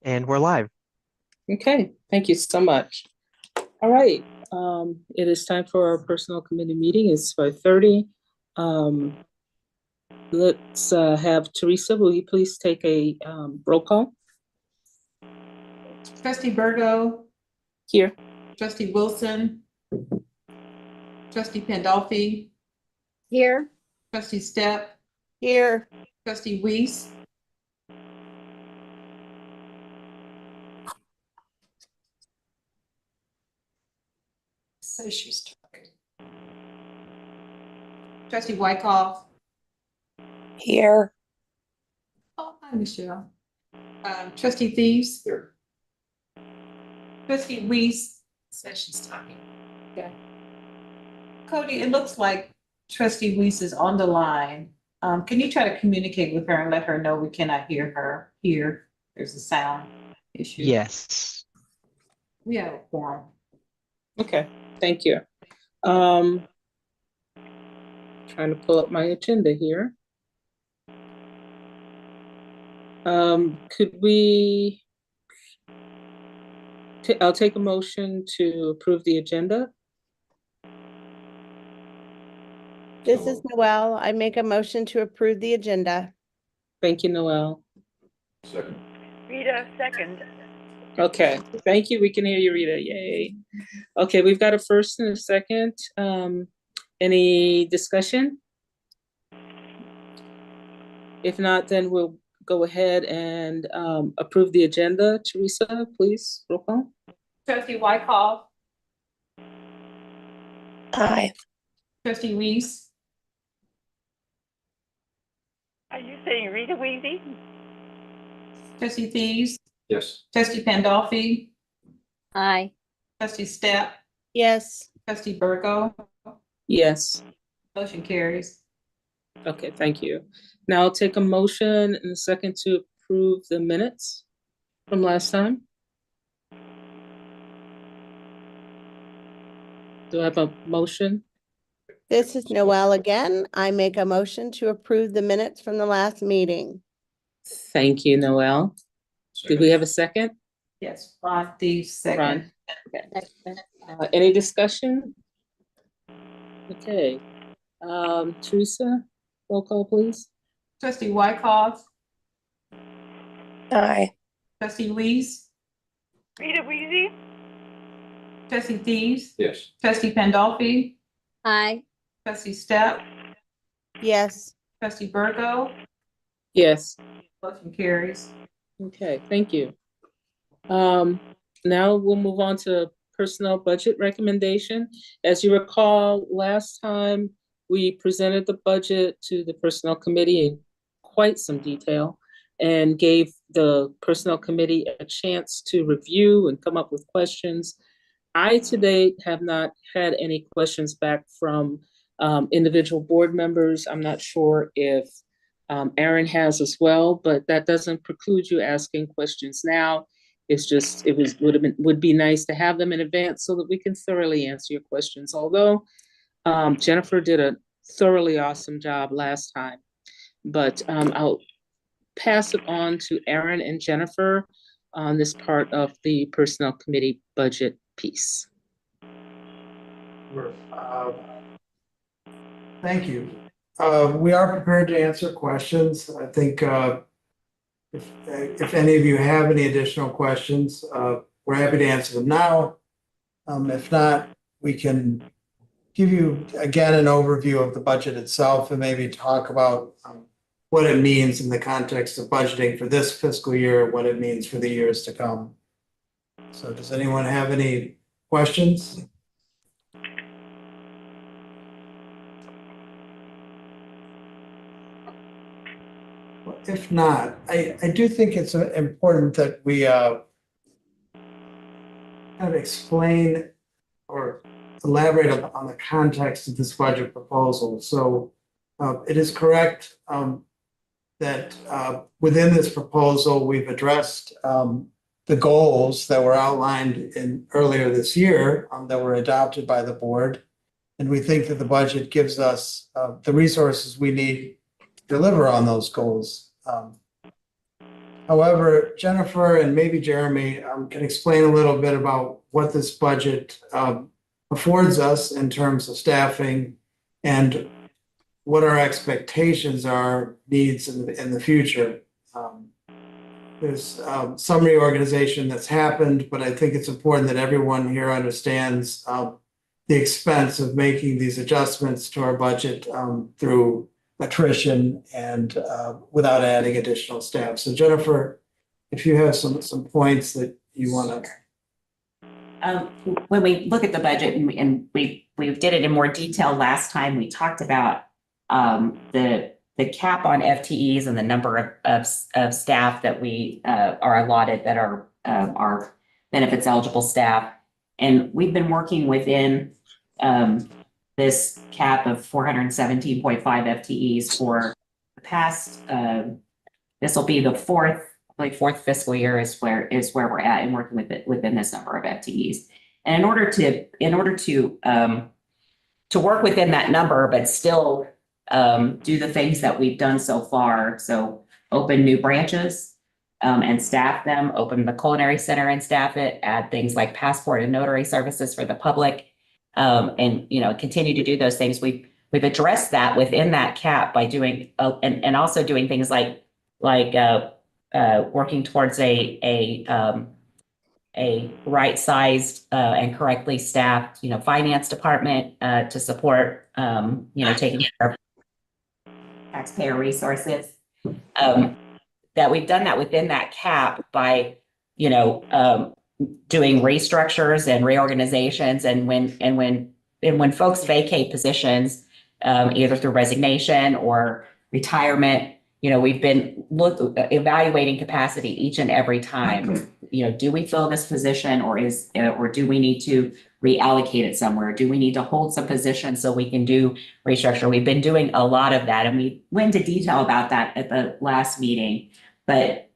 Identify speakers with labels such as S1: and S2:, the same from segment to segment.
S1: And we're live.
S2: Okay, thank you so much. All right, it is time for our personnel committee meeting. It's 5:30. Let's have Teresa, will you please take a roll call?
S3: Trustee Burgo.
S2: Here.
S3: Trustee Wilson. Trustee Pandolfi.
S4: Here.
S3: Trustee Stepp.
S4: Here.
S3: Trustee Weiss.
S4: So she's talking.
S3: Trustee Wyckoff.
S4: Here.
S3: Oh, hi, Michelle. Trustee Thieves.
S5: Here.
S3: Trustee Weiss.
S4: Says she's talking.
S3: Okay. Cody, it looks like Trustee Weiss is on the line. Can you try to communicate with her and let her know we cannot hear her here? There's a sound issue.
S1: Yes.
S3: We have a quorum.
S2: Okay, thank you. Trying to pull up my agenda here. Could we, I'll take a motion to approve the agenda.
S6: This is Noelle. I make a motion to approve the agenda.
S2: Thank you, Noelle.
S5: Second.
S4: Rita, second.
S2: Okay, thank you. We can hear you, Rita. Yay. Okay, we've got a first and a second. Any discussion? If not, then we'll go ahead and approve the agenda. Teresa, please, roll call.
S3: Trustee Wyckoff.
S4: Aye.
S3: Trustee Weiss.
S4: Are you saying Rita Weezy?
S3: Trustee Thieves.
S5: Yes.
S3: Trustee Pandolfi.
S6: Aye.
S3: Trustee Stepp.
S6: Yes.
S3: Trustee Burgo.
S2: Yes.
S3: Motion carries.
S2: Okay, thank you. Now I'll take a motion and a second to approve the minutes from last time. Do I have a motion?
S6: This is Noelle again. I make a motion to approve the minutes from the last meeting.
S2: Thank you, Noelle. Did we have a second?
S3: Yes, Ron Thieves, second.
S2: Any discussion? Okay. Teresa, roll call, please.
S3: Trustee Wyckoff.
S4: Aye.
S3: Trustee Weiss.
S4: Rita Weezy?
S3: Trustee Thieves.
S5: Yes.
S3: Trustee Pandolfi.
S6: Aye.
S3: Trustee Stepp.
S6: Yes.
S3: Trustee Burgo.
S2: Yes.
S3: Motion carries.
S2: Okay, thank you. Now we'll move on to personnel budget recommendation. As you recall, last time we presented the budget to the personnel committee in quite some detail and gave the personnel committee a chance to review and come up with questions. I to date have not had any questions back from individual board members. I'm not sure if Aaron has as well, but that doesn't preclude you asking questions now. It's just, would be nice to have them in advance so that we can thoroughly answer your questions. Although Jennifer did a thoroughly awesome job last time, but I'll pass it on to Aaron and Jennifer on this part of the personnel committee budget piece.
S7: Thank you. We are prepared to answer questions. I think if any of you have any additional questions, we're happy to answer them now. If not, we can give you again an overview of the budget itself and maybe talk about what it means in the context of budgeting for this fiscal year, what it means for the years to come. So does anyone have any questions? If not, I do think it's important that we kind of explain or elaborate on the context of this budget proposal. So it is correct that within this proposal, we've addressed the goals that were outlined earlier this year that were adopted by the board. And we think that the budget gives us the resources we need to deliver on those goals. However, Jennifer and maybe Jeremy can explain a little bit about what this budget affords us in terms of staffing and what our expectations are, needs in the future. There's some reorganization that's happened, but I think it's important that everyone here understands the expense of making these adjustments to our budget through attrition and without adding additional staff. So Jennifer, if you have some points that you want to.
S1: When we look at the budget and we did it in more detail last time, we talked about the cap on FTEs and the number of staff that we are allotted that are our benefits eligible staff. And we've been working within this cap of 417.5 FTEs for the past, this will be the fourth fiscal year is where we're at and working within this number of FTEs. And in order to work within that number, but still do the things that we've done so far. So open new branches and staff them, open the culinary center and staff it, add things like passport and notary services for the public, and continue to do those things. We've addressed that within that cap by doing and also doing things like working towards a right-sized and correctly staffed, finance department to support, taking care of taxpayer resources. That we've done that within that cap by, doing restructures and reorganizations, and when folks vacate positions, either through resignation or retirement, we've been evaluating capacity each and every time. Do we fill this position, or do we need to reallocate it somewhere? Do we need to hold some positions so we can do restructure? We've been doing a lot of that, and we went into detail about that at the last meeting. But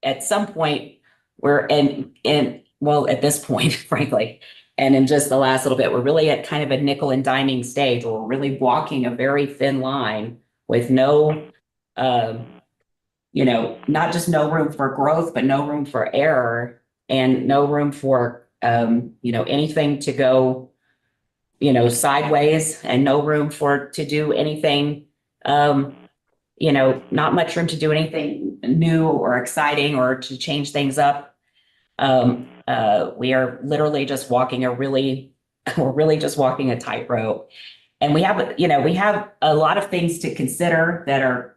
S1: at some point at this point, frankly, and in just the last little bit, we're really at kind of a nickel and diming stage where we're really walking a very thin line with no, not just no room for growth, but no room for error and no room for, anything to go, sideways, and no room to do anything, not much room to do anything new or exciting or to change things up. We are literally just walking we're really just walking a tightrope. And we have a lot of things to consider that are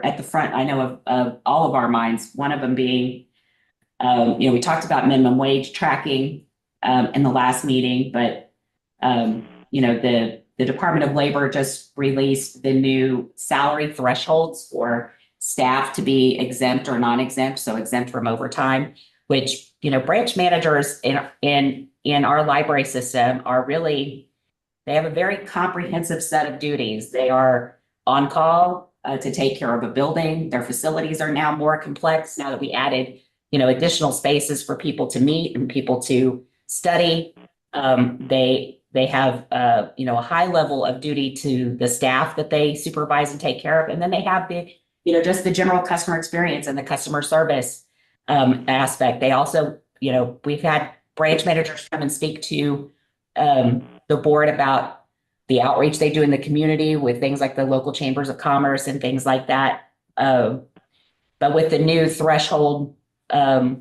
S1: at the front, I know, of all of our minds. One of them being, we talked about minimum wage tracking in the last meeting, but the Department of Labor just released the new salary thresholds for staff to be exempt or non-exempt, so exempt from overtime, which branch managers in our library system are really, they have a very comprehensive set of duties. They are on call to take care of a building. Their facilities are now more complex now that we added, additional spaces for people to meet and people to study. They have, a high level of duty to the staff that they supervise and take care of. And then they have the, just the general customer experience and the customer service aspect. They also, we've had branch managers come and speak to the board about the outreach they do in the community with things like the local chambers of commerce and things like that. But with the new threshold, the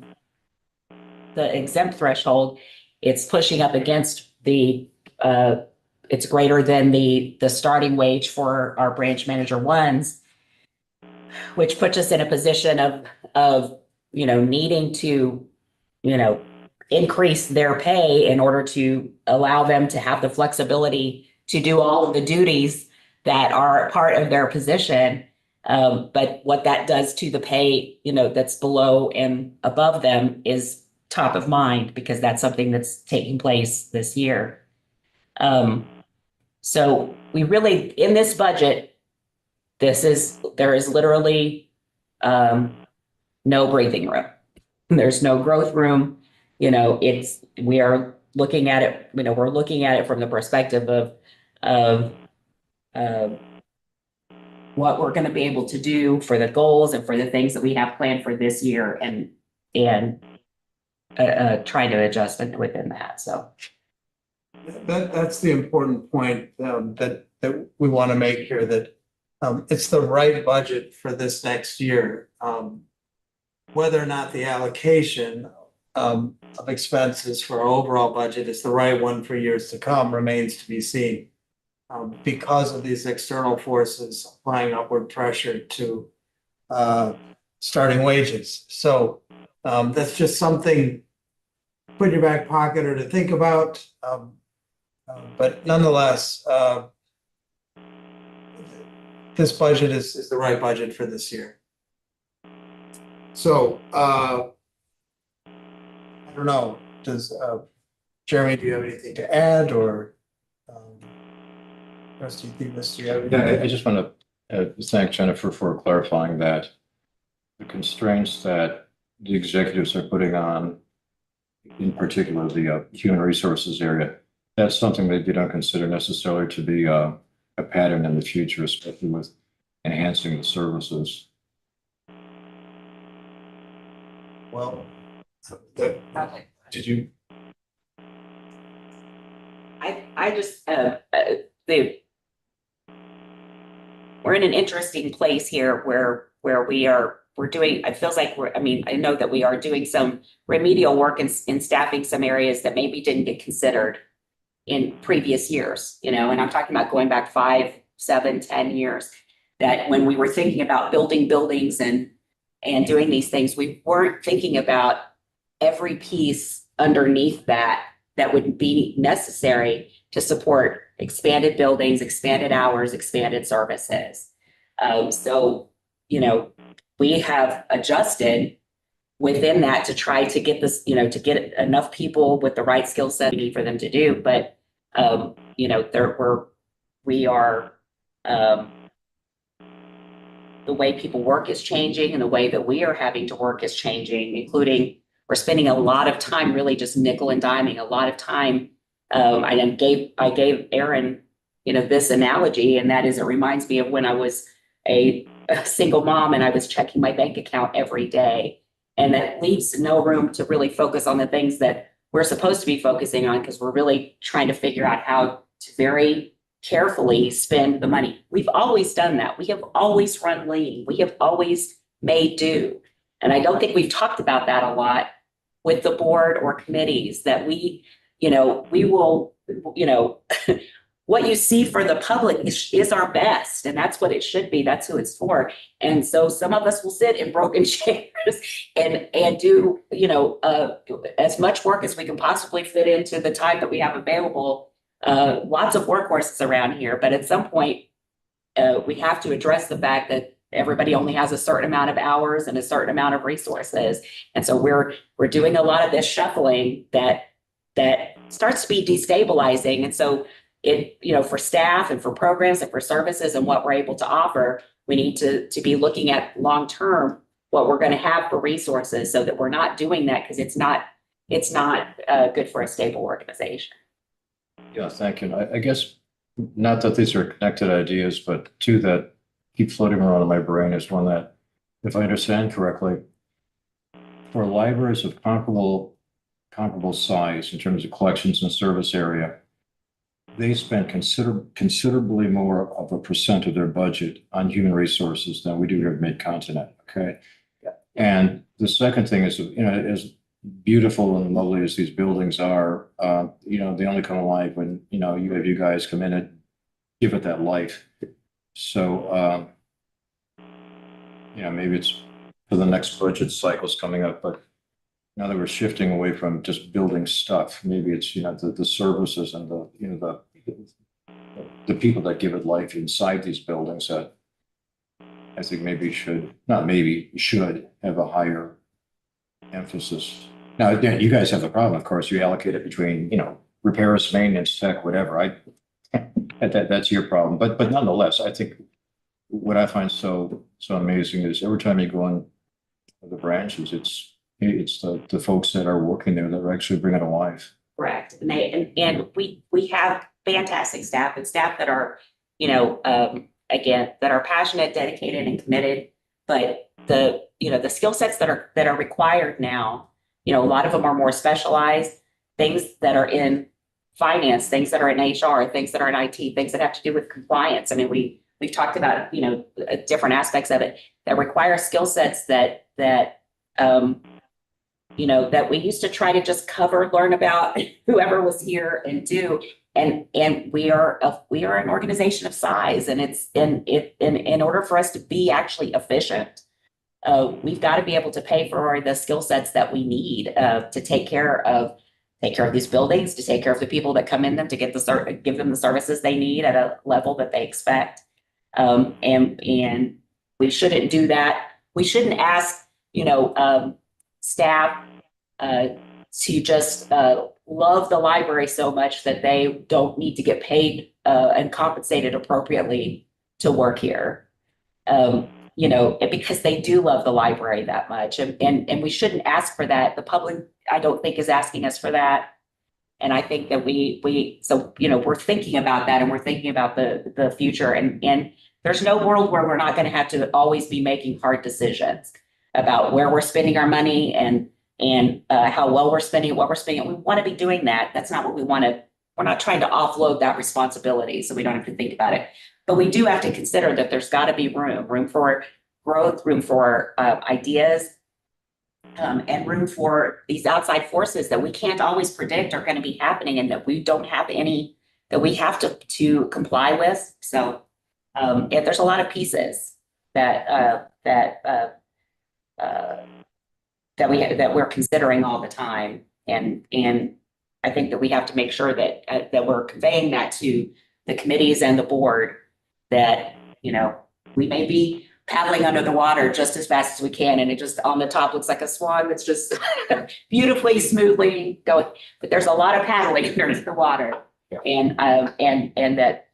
S1: exempt threshold, it's pushing up against it's greater than the starting wage for our branch manager ones, which puts us in a position of needing to, increase their pay in order to allow them to have the flexibility to do all of the duties that are part of their position. But what that does to the pay, that's below and above them is top of mind, because that's something that's taking place this year. So we really, in this budget, there is literally no breathing room. There's no growth room. We are looking at it, we're looking at it from the perspective of what we're gonna be able to do for the goals and for the things that we have planned for this year and trying to adjust within that, so.
S7: That's the important point, that we want to make here, that, it's the right budget for this next year. Whether or not the allocation, of expenses for our overall budget is the right one for years to come remains to be seen. Because of these external forces applying upward pressure to, starting wages. So, that's just something put in your back pocket or to think about. But nonetheless, this budget is the right budget for this year. So, I don't know, does, Jeremy, do you have anything to add, or, Rusty, do you have
S5: Yeah,
S7: anything?
S5: I just want to thank Jennifer for clarifying that the constraints that the executives are putting on, in particular, the human resources area, that's something that you don't consider necessarily to be a pattern in the future, especially with enhancing the services.
S7: Well,
S5: Did you?
S1: I just, we're in an interesting place here where we're doing, it feels like I know that we are doing some remedial work in staffing some areas that maybe didn't get considered in previous years, and I'm talking about going back 5, 7, 10 years, that when we were thinking about building buildings and doing these things, we weren't thinking about every piece underneath that would be necessary to support expanded buildings, expanded hours, expanded services. So, we have adjusted within that to try to get this, to get enough people with the right skill set we need for them to do. But, the way people work is changing, and the way that we are having to work is changing, including we're spending a lot of time really just nickel and diming, a lot of time. I gave Aaron, this analogy, and that is, it reminds me of when I was a single mom and I was checking my bank account every day. And that leaves no room to really focus on the things that we're supposed to be focusing on, because we're really trying to figure out how to very carefully spend the money. We've always done that. We have always run lean. We have always made do. And I don't think we've talked about that a lot with the board or committees, that we will, what you see for the public is our best, and that's what it should be. That's who it's for. And so some of us will sit in broken chairs and do, as much work as we can possibly fit into the time that we have available. Lots of workhorses around here, but at some point, we have to address the fact that everybody only has a certain amount of hours and a certain amount of resources. And so we're doing a lot of this shuffling that starts to be destabilizing. And so for staff and for programs and for services and what we're able to offer, we need to be looking at long-term what we're going to have for resources, so that we're not doing that, because it's not good for a stable organization.
S5: Yeah, thank you. I guess, not that these are connected ideas, but two that keep floating around in my brain is one that, if I understand correctly, for libraries of comparable size in terms of collections and service area, they spend considerably more of a percent of their budget on human resources than we do here at Mid-Continent, okay?
S1: Yeah.
S5: And the second thing is, as beautiful and lovely as these buildings are, they only come alive when, you have you guys come in and give it that life. So, maybe it's for the next budget cycles coming up, but now that we're shifting away from just building stuff, maybe it's, the services and the people that give it life inside these buildings that I think should have a higher emphasis. Now, again, you guys have the problem, of course, you allocate it between, repairs, maintenance, tech, whatever. That's your problem. But nonetheless, I think what I find so amazing is every time you go in the branches, it's the folks that are working there that are actually bringing it alive.
S1: Correct. And we have fantastic staff, and staff that are, again, that are passionate, dedicated, and committed. But the skill sets that are required now, a lot of them are more specialized, things that are in finance, things that are in HR, things that are in IT, things that have to do with compliance. I mean, we've talked about, different aspects of it that require skill sets that that we used to try to just learn about whoever was here and do. And we are an organization of size, and it's in order for us to be actually efficient, we've got to be able to pay for the skill sets that we need to take care of these buildings, to take care of the people that come in them, to give them the services they need at a level that they expect. And we shouldn't do that. We shouldn't ask, staff to just love the library so much that they don't need to get paid and compensated appropriately to work here. Because they do love the library that much. And we shouldn't ask for that. The public, I don't think, is asking us for that. And I think that we're thinking about that, and we're thinking about the future. And there's no world where we're not going to have to always be making hard decisions about where we're spending our money and how well we're spending it, what we're spending. We want to be doing that. That's not what we want to. We're not trying to offload that responsibility so we don't have to think about it. But we do have to consider that there's got to be room for growth, room for ideas, and room for these outside forces that we can't always predict are going to be happening, and that we don't have any that we have to comply with. So there's a lot of pieces that we're considering all the time, and I think that we have to make sure that we're conveying that to the committees and the board, that we may be paddling under the water just as fast as we can, and it just on the top looks like a swan that's just beautifully, smoothly going, but there's a lot of paddling underneath the water.
S5: Yeah.
S1: And that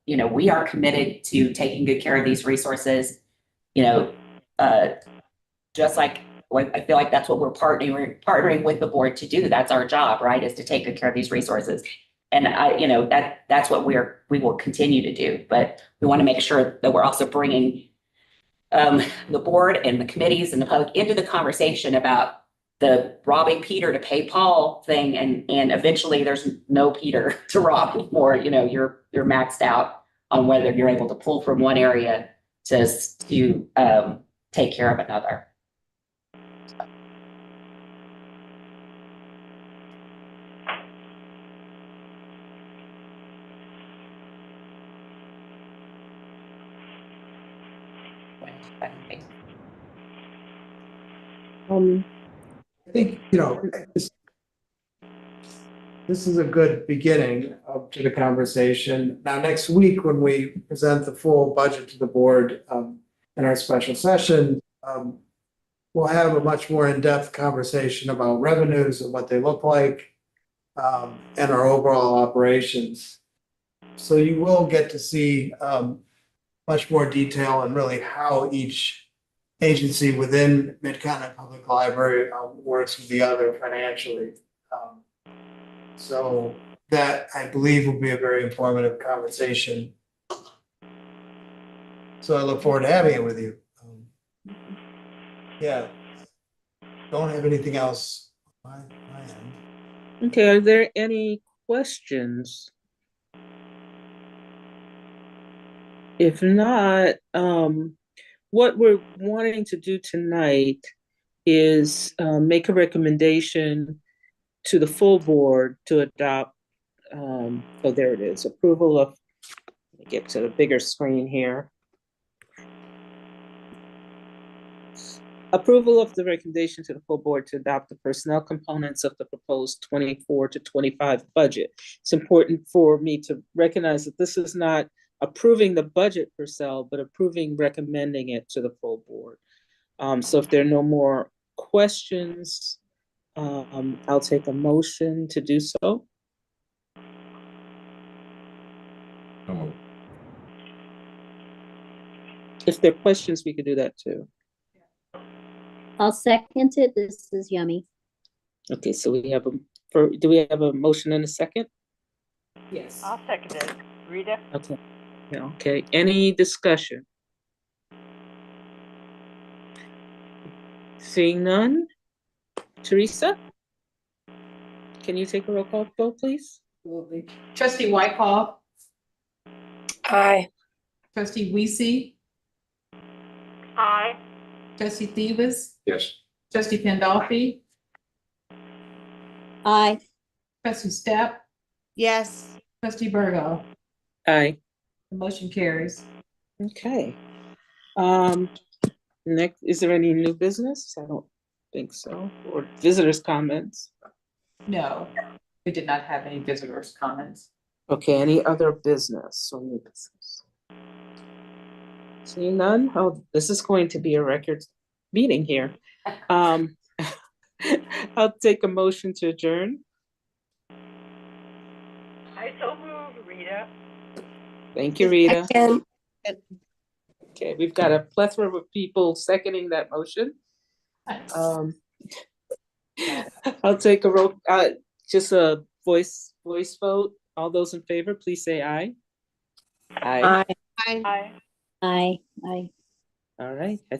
S1: we are committed to taking good care of these resources, just like I feel like that's what we're partnering with the board to do. That's our job, right? Is to take good care of these resources. And that's what we will continue to do. But we want to make sure that we're also bringing the board and the committees and the public into the conversation about the robbing Peter to pay Paul thing. And eventually there's no Peter to rob anymore. You're maxed out on whether you're able to pull from one area to take care of another.
S7: I think, this is a good beginning to the conversation. Now, next week, when we present the full budget to the board in our special session, we'll have a much more in-depth conversation about revenues and what they look like, and our overall operations. So you will get to see much more detail and really how each agency within Mid-Continent Public Library works with the other financially. So that, I believe, will be a very informative conversation. So I look forward to having it with you. Yeah. Don't have anything else on my end.
S2: Okay, are there any questions? If not, what we're wanting to do tonight is make a recommendation to the full board to adopt, oh, there it is, approval of, let me get to the bigger screen here. Approval of the recommendation to the full board to adopt the personnel components of the proposed 24 to 25 budget. It's important for me to recognize that this is not approving the budget per se, but recommending it to the full board. So if there are no more questions, I'll take a motion to do so. If there are questions, we could do that too.
S8: I'll second it. This is Yummy.
S2: Okay, so we have do we have a motion and a second?
S3: Yes.
S4: I'll second it. Rita?
S2: Okay. Okay, any discussion? Seeing none? Teresa? Can you take a roll call vote, please?
S3: Absolutely. Trustee Whitehouse,
S4: Aye.
S3: trustee Weesey,
S4: Aye.
S3: trustee Thebes,
S5: Yes.
S3: trustee Pandolfi,
S8: Aye.
S3: trustee Step,
S6: Yes,
S3: trustee Virgo.
S2: Aye.
S3: The motion carries.
S2: Okay. Next, is there any new business? I don't think so. Or visitors' comments?
S3: No, we did not have any visitors' comments.
S2: Okay, any other business or new business? Seeing none? Oh, this is going to be a record meeting here. I'll take a motion to adjourn.
S4: I so move, Rita.
S2: Thank you, Rita.
S8: Second.
S2: Okay, we've got a plethora of people seconding that motion. I'll take a roll, just a voice vote. All those in favor, please say aye. Aye.
S6: I
S4: Aye.
S8: Aye. Aye.
S2: All right. I